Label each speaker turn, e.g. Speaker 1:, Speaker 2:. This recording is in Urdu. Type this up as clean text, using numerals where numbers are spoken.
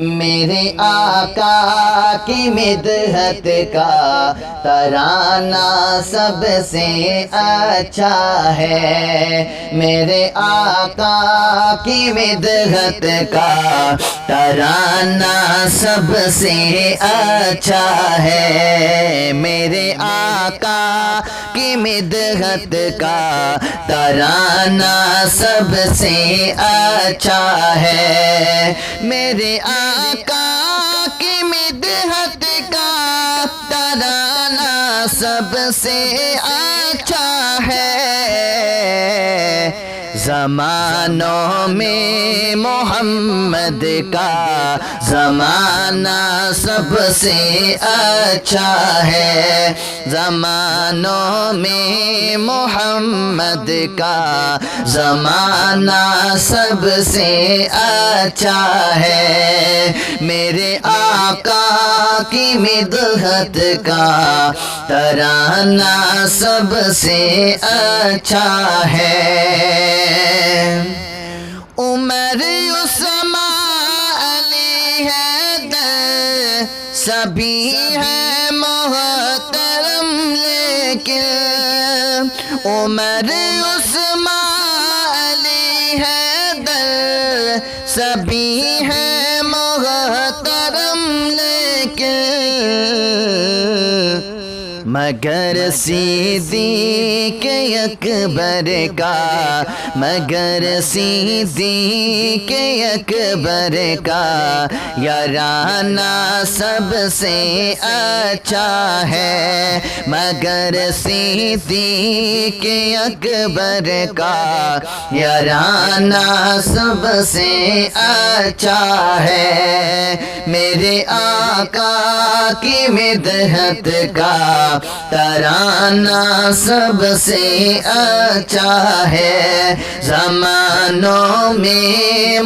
Speaker 1: میرے آقا کی مدحت کا ترانہ سب سے اچھا ہے۔ میرے آقا کی مدحت کا ترانہ سب سے اچھا ہے۔ میرے آقا کی مدحت کا ترانہ سب سے اچھا ہے۔ میرے آقا کی مدحت کا ترانہ سب سے اچھا ہے۔ زمانوں میں محمد کا زمانہ سب سے اچھا ہے۔ زمانوں میں محمد کا زمانہ سب سے اچھا ہے۔ میرے آقا کی مدحت کا ترانہ سب سے اچھا ہے۔ عمر عثمان علی حیدر سبھی ہے محترم، لیکن عمر عثمان علی حیدر سبھی ہے محترم، لیکن مگر صدیق اکبر کا، مگر صدیق اکبر کا یارانہ سب سے اچھا ہے۔ مگر صدیق اکبر کا یارانہ سب سے اچھا ہے۔ میرے آقا کی مدحت کا ترانہ سب سے اچھا ہے۔ زمانوں میں